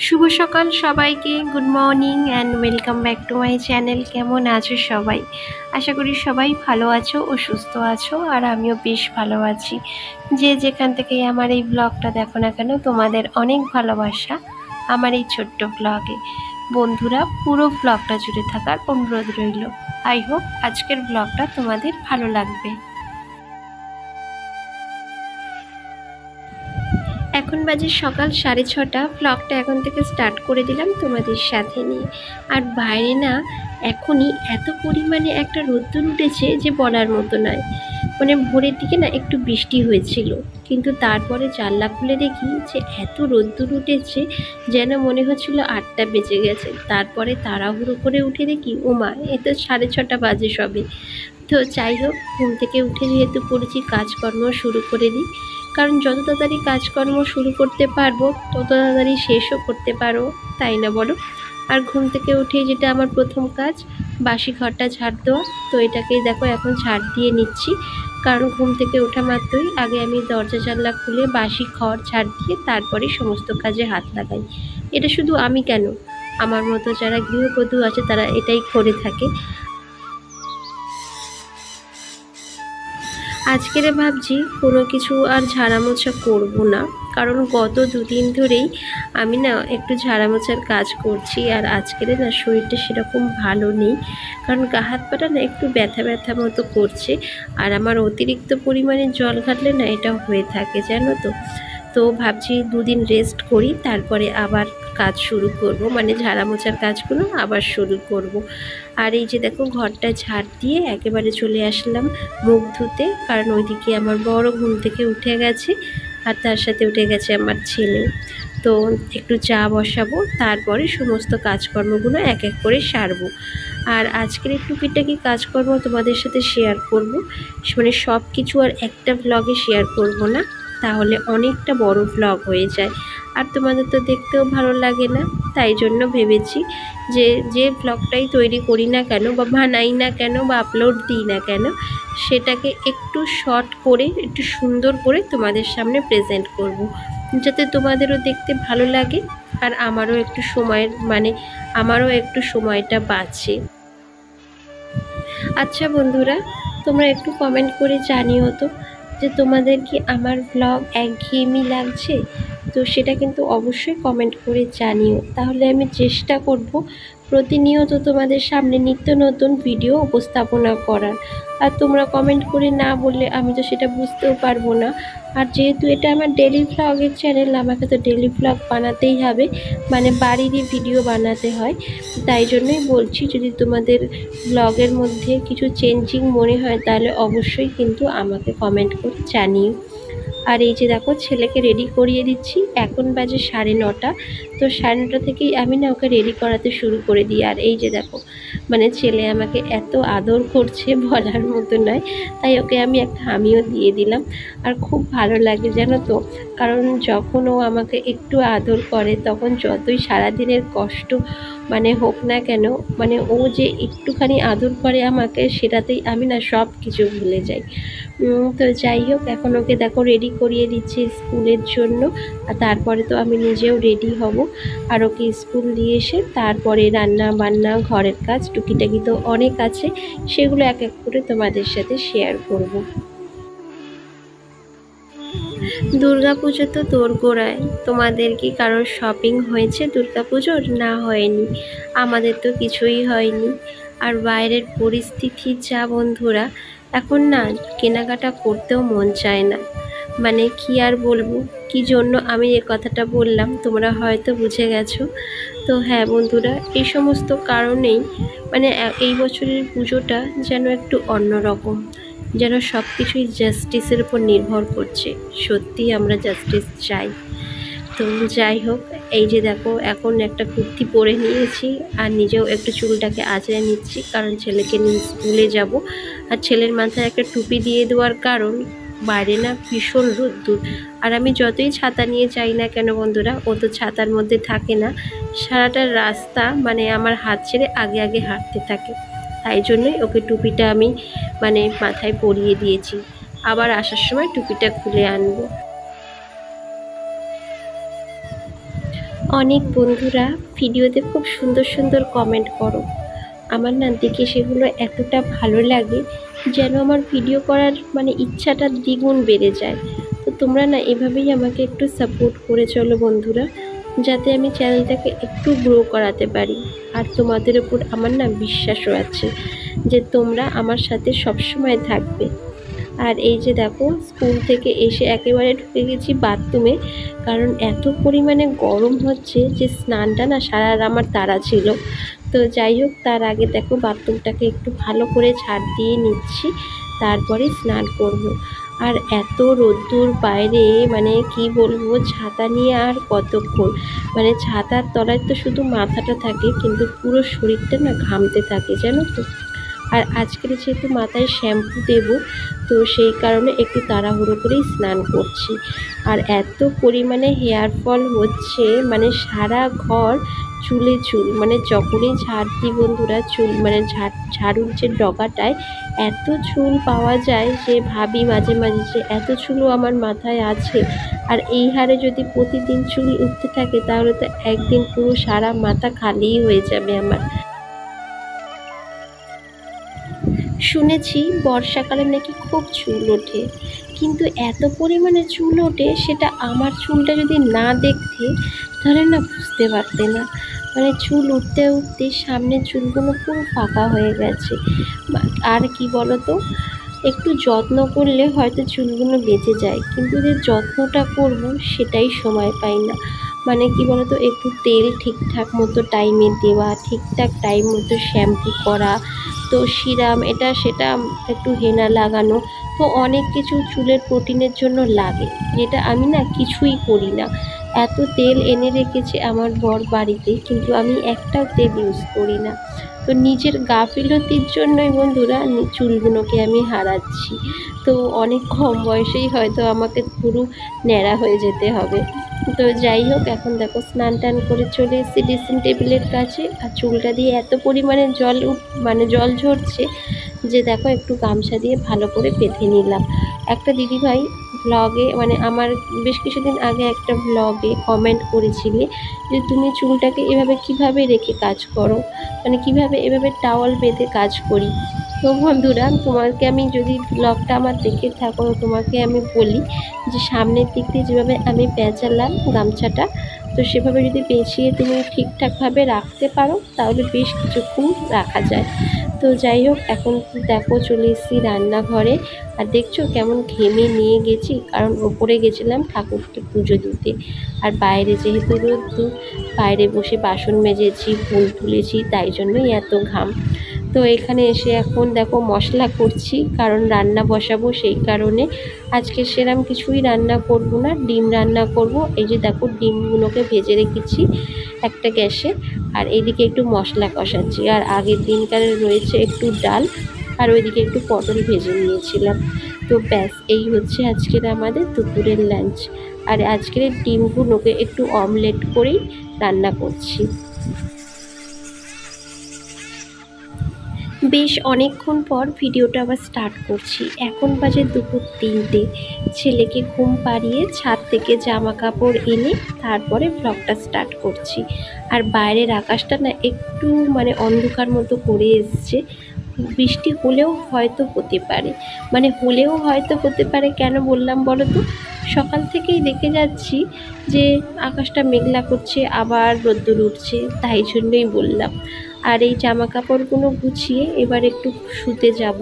শুভ সকাল সবাইকে। Good morning and welcome back to my channel. কেমন আছো সবাই? আশা করি সবাই ভালো আছো ও সুস্থ আছো, আর আমিও বেশ ভালো আছি। যে যেখান থেকেই আমার এই ব্লগটা দেখো না কেন, তোমাদের অনেক ভালোবাসা আমার এই ছোট্ট ব্লগে। বন্ধুরা, পুরো ব্লগটা জুড়ে থাকার অনুরোধ রইল। আই হোপ আজকের ব্লগটা তোমাদের ভালো লাগবে। এখন বাজে সকাল 6:30। ব্লগটা এখন থেকে স্টার্ট করে দিলাম তোমাদের সাথে নিয়ে। আর বাইরে না এখনই এত পরিমাণে একটা রোদ্দুর উঠেছে যে বলার মতো নয়। মানে ভোরের দিকে না একটু বৃষ্টি হয়েছিল, কিন্তু তারপরে জানলা খুলে দেখি যে এত রোদ্দুর উঠেছে যেন মনে হচ্ছিল 8টা বেজে গেছে। তারপরে তাড়াহুড়ো করে উঠে দেখি ওমা, এ তো 6:30 বাজে সবে। তো যাই হোক, ঘুম থেকে উঠে যেহেতু পড়েছি, কাজকর্ম শুরু করে দিই। কারণ যত তাড়াতাড়ি কাজকর্ম শুরু করতে পারবো তত তাড়াতাড়ি শেষও করতে পারবো, তাই না বলো? আর ঘুম থেকে উঠেই যেটা আমার প্রথম কাজ, বাসি ঘরটা ঝাড় দেওয়া। তো এটাকেই দেখো এখন ঝাড় দিয়ে নিচ্ছি। কারণ ঘুম থেকে ওঠা মাত্রই আগে আমি দরজা জানলা খুলে বাসি ঘর ঝাড় দিয়ে তারপরে সমস্ত কাজে হাত লাগাই। এটা শুধু আমি কেন, আমার মতো যারা গৃহবধূ আছে তারা এটাই করে থাকে। আজকের ভাবছি কোনো কিছু আর ঝাড়া মোছা করবো না, কারণ গত 2 দিন ধরেই আমি না একটু ঝাড়া মোছার কাজ করছি। আর আজকের না শরীরটা সেরকম ভালো নেই, কারণ গা হাত পাটা না একটু ব্যথা ব্যথা মতো করছে। আর আমার অতিরিক্ত পরিমাণে জল ঘাটলে না এটা হয়ে থাকে, জানো তো। তো ভাবছি 2 দিন রেস্ট করি, তারপরে আবার কাজ শুরু করব, মানে ঝাড়া মোছার কাজগুলো আবার শুরু করব। আর এই যে দেখো, ঘরটা ঝাড় দিয়ে একেবারে চলে আসলাম মুখ ধুতে, কারণ ওইদিকে আমার বড় ঘুম থেকে উঠে গেছে, আর তার সাথে উঠে গেছে আমার ছেলে। তো একটু চা বসাবো, তারপরে সমস্ত কাজকর্মগুলো এক এক করে সারবো। আর আজকের এই টুকিটাকি কাজকর্ম তোমাদের সাথে শেয়ার করব, মানে সব কিছু আর একটা ব্লগে শেয়ার করব না, তাহলে অনেকটা বড় ব্লগ হয়ে যায়, আর তোমাদের তো দেখতেও ভালো লাগে না। তাই জন্য ভেবেছি যে যে ব্লগটাই তৈরি করি না কেন, বা বানাই না কেন, বা আপলোড দিই না কেন, সেটাকে একটু শর্ট করে একটু সুন্দর করে তোমাদের সামনে প্রেজেন্ট করব, যাতে তোমাদেরও দেখতে ভালো লাগে আর আমারও একটু সময়ের আমারও একটু সময়টা বাঁচে। আচ্ছা বন্ধুরা, তোমরা একটু কমেন্ট করে জানিও তো যে তোমাদের কি আমার ব্লগ একঘেয়েমি লাগছে? তো সেটা কিন্তু অবশ্যই কমেন্ট করে জানিও, তাহলে আমি চেষ্টা করব প্রতিনিয়ত তোমাদের সামনে নিত্য নতুন ভিডিও উপস্থাপনা করার। আর তোমরা কমেন্ট করে না বললে আমি তো সেটা বুঝতেও পারবো না। আর যেহেতু এটা আমার ডেলি ভ্লগের চ্যানেল, আমাকে তো ডেলি ভ্লগ বানাতেই হবে, মানে বাড়িরই ভিডিও বানাতে হয়। তাই জন্যই বলছি, যদি তোমাদের ব্লগের মধ্যে কিছু চেঞ্জিং মনে হয় তাহলে অবশ্যই কিন্তু আমাকে কমেন্ট করে জানিও। আর এই যে দেখো, ছেলেকে রেডি করিয়ে দিচ্ছি, এখন বাজে 9:30। তো 9:30 থেকেই আমি না ওকে রেডি করাতে শুরু করে দিই। আর এই যে দেখো, মানে ছেলে আমাকে এত আদর করছে বলার মতো নয়, তাই ওকে আমি একটা আমিও দিয়ে দিলাম। আর খুব ভালো লাগে জানো তো, কারণ যখন ও আমাকে একটু আদর করে তখন যতই সারাদিনের কষ্ট হোক না কেন, ও যে একটুখানি আদর করে আমাকে, সেটাতেই আমি না সব কিছু ভুলে যাই। তো যাই হোক, এখন ওকে দেখো রেডি করিয়ে দিচ্ছি স্কুলের জন্য। আর তারপরে তো আমি নিজেও রেডি হব, আর ওকে স্কুল দিয়ে এসে তারপরে রান্না বান্না ঘরের কাজ টুকিটাকি তো অনেক আছে, সেগুলো এক এক করে তোমাদের সাথে শেয়ার করব। দুর্গাপুজো তো দোরগোড়ায়। তোমাদের কি কারোর শপিং হয়েছে দুর্গাপুজোর? না হয়নি, আমাদের তো কিছুই হয়নি। আর বাইরের পরিস্থিতি যা বন্ধুরা, এখন না কেনাকাটা করতেও মন চায় না। কি আর বলবো, কি জন্য আমি এ কথাটা বললাম তোমরা হয়তো বুঝে গেছো। তো হ্যাঁ বন্ধুরা, এই সমস্ত কারণেই এই বছরের পুজোটা যেন একটু অন্যরকম, যেন সব কিছুই জাস্টিসের উপর নির্ভর করছে। সত্যি আমরা জাস্টিস চাই। তো যাই হোক, এই যে দেখো, এখন একটা কুর্তি পরে নিয়েছি, আর নিজেও একটু চুলটাকে আঁচড়ে নিচ্ছি, কারণ ছেলেকে নিয়ে স্কুলে যাব। আর ছেলের মাথায় একটা টুপি দিয়ে দেওয়ার কারণ, বাইরে না ভীষণ রোদ্দুর। আর আমি যতই ছাতা নিয়ে যাই না কেন বন্ধুরা, ও তো ছাতার মধ্যে থাকে না, সারাটা রাস্তা আমার হাত ছেড়ে আগে আগে হাঁটতে থাকে। তাই জন্যই ওকে টুপিটা আমি মাথায় পরিয়ে দিয়েছি, আবার আসার সময় টুপিটা খুলে আনবো। অনেক বন্ধুরা ভিডিওতে খুব সুন্দর সুন্দর কমেন্ট করো। আমার না দেখে সেগুলো এতটা ভালো লাগে যেন আমার ভিডিও করার ইচ্ছাটা দ্বিগুণ বেড়ে যায়। তো তোমরা না এভাবেই আমাকে একটু সাপোর্ট করে চলো বন্ধুরা, যাতে আমি চ্যানেলটাকে একটু গ্রো করাতে পারি। আর তোমাদের উপর আমার না বিশ্বাসও আছে যে তোমরা আমার সাথে সবসময় থাকবে। আর এই যে দেখো, স্কুল থেকে এসে একেবারে ঢুকে গেছি বাথরুমে, কারণ এত পরিমাণে গরম হচ্ছে যে স্নানটা না সারার আমার তাড়া ছিল। তো যাই হোক, তার আগে দেখো বাথরুমটাকে একটু ভালো করে ঝাড় দিয়ে নিচ্ছি, তারপরে স্নান করব। আর এত রোদ্দুর বাইরে, কি বলবো, ছাতা নিয়ে আর কতক্ষণ, ছাতার তলায় তো শুধু মাথাটা থাকে, কিন্তু পুরো শরীরটা না ঘামতে থাকে, জানো তো। আর আজকের যেহেতু মাথায় শ্যাম্পু দেব, তো সেই কারণে একটু তাড়াহুড়ো করেই স্নান করছি। আর এত পরিমাণে হেয়ার ফল হচ্ছে, সারা ঘর চুলে চুল, যখনই ঝাড় দিই বন্ধুরা, চুল ঝাড়ুর যে ডগাটায় এত চুল পাওয়া যায় যে ভাবি মাঝে মাঝে যে এত চুলও আমার মাথায় আছে। আর এই হারে যদি প্রতিদিন চুল উঠতে থাকে তাহলে তো একদিন পুরো সারা মাথা খালিই হয়ে যাবে আমার। শুনেছি বর্ষাকালে নাকি খুব চুল ওঠে, কিন্তু এত পরিমাণে চুল ওঠে সেটা আমার চুলটা যদি না দেখতে তাহলে না বুঝতে পারতে না। চুল উঠতে উঠতে সামনের চুলগুলো পুরো ফাঁকা হয়ে গেছে। আর কি বলো তো, একটু যত্ন করলে হয়তো চুলগুলো বেঁচে যায়, কিন্তু যে যত্নটা করব সেটাই সময় পাই না। কি বলতো, একটু তেল ঠিকঠাক মতো টাইমে দেওয়া, ঠিকঠাক টাইম মতো শ্যাম্পু করা, তো সিরাম এটা সেটা, একটু হেনা লাগানো, তো অনেক কিছু চুলের প্রোটিনের জন্য লাগে, যেটা আমি না কিছুই করি না। এত তেল এনে রেখেছে আমার বর বাড়িতে, কিন্তু আমি একটাও তেল ইউজ করি না। তো নিজের গাফিলতির জন্যই বন্ধুরা চুলগুলোকে আমি হারাচ্ছি। তো অনেক কম বয়সেই হয়তো আমাকে পুরো ন্যাড়া হয়ে যেতে হবে। তো যাই হোক, এখন দেখো স্নান টান করে চলে এসেছি ড্রেসিং টেবিলের কাছে। আর চুলটা দিয়ে এত পরিমাণে জল ঝরছে যে দেখো, একটু গামছা দিয়ে ভালো করে বেঁধে নিলাম। একটা দিদিভাই ব্লগে, আমার বেশ কিছুদিন আগে একটা ব্লগে কমেন্ট করেছিলে যে তুমি চুলটাকে এভাবে কিভাবে রেখে কাজ করো, কিভাবে এভাবে টাওয়াল বেঁধে কাজ করি। তো বন্ধুরা, তোমাকে আমি, যদি ব্লগটা আমার দেখে থাকো, তোমাকে আমি বলি যে সামনের দিক দিয়ে যেভাবে আমি পেঁচালাম গামছাটা, তো সেভাবে যদি পেঁচিয়ে তুমি ঠিকঠাকভাবে রাখতে পারো তাহলে বেশ কিছুক্ষণ রাখা যায়। তো যাই হোক, এখন দেখো চলে এসেছি রান্নাঘরে। আর দেখছো কেমন ঘেমে নিয়ে গেছি, কারণ ওপরে গেছিলাম ঠাকুরকে পুজো দিতে। আর বাইরে যেহেতু রোদ্দুর, বাইরে বসে বাসন মেজেছি, ফুল তুলেছি, তাই জন্যই এত ঘাম। তো এখানে এসে এখন দেখো মশলা করছি, কারণ রান্না বসাবো, সেই কারণে আজকে সেরকম কিছুই রান্না করব না, ডিম রান্না করব। এই যে দেখো, ডিমগুলোকে ভেজে রেখেছি একটা গ্যাসে, আর এইদিকে একটু মশলা কষাচ্ছি। আর আগের দিনকার রয়েছে একটু ডাল, আর ওইদিকে একটু পটল ভেজে নিয়েছিলাম। তো ব্যাস, এই হচ্ছে আজকের আমাদের দুপুরের লাঞ্চ। আর আজকের ডিমগুলোকে একটু অমলেট করেই রান্না করছি। বেশ অনেকক্ষণ পর ভিডিওটা আবার স্টার্ট করছি। এখন বাজে দুপুর 3টে। ছেলেকে ঘুম পাড়িয়ে ছাদ থেকে জামা কাপড় এনে তারপরে ব্লগটা স্টার্ট করছি। আর বাইরের আকাশটা না একটু অন্ধকার মতো করে এসছে। বৃষ্টি হলেও হয়তো হতে পারে, কেন বললাম বলো তো, সকাল থেকেই দেখে যাচ্ছি যে আকাশটা মেঘলা করছে, আবার রোদ্দুর উঠছে, তাই জন্যই বললাম। আর এই জামা কাপড়গুলো গুছিয়ে এবার একটু শুতে যাব,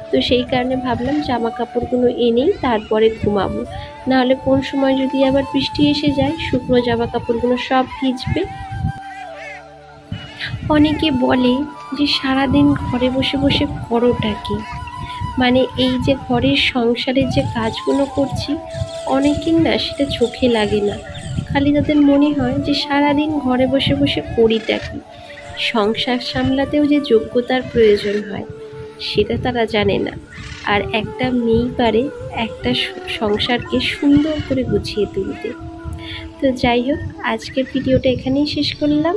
তো সেই কারণে ভাবলাম জামা কাপড়গুলো এনেই তারপরে ঘুমাবো, নাহলে কোন সময় যদি আবার বৃষ্টি এসে যায় শুকনো জামা কাপড়গুলো সব ভিজবে। অনেকে বলে যে সারাদিন ঘরে বসে বসে করোটা কি, এই যে ঘরের সংসারের যে কাজগুলো করছি, অনেকের না সেটা চোখে লাগে না। খালি তাদের মনে হয় যে সারাদিন ঘরে বসে বসে করিটা কি। সংসার সামলাতেও যে যোগ্যতার প্রয়োজন হয় সেটা তারা জানে না। আর একটা মেয়েই পারে একটা সংসারকে সুন্দর করে গুছিয়ে তুলতে। তো যাই হোক, আজকের ভিডিওটা এখানেই শেষ করলাম।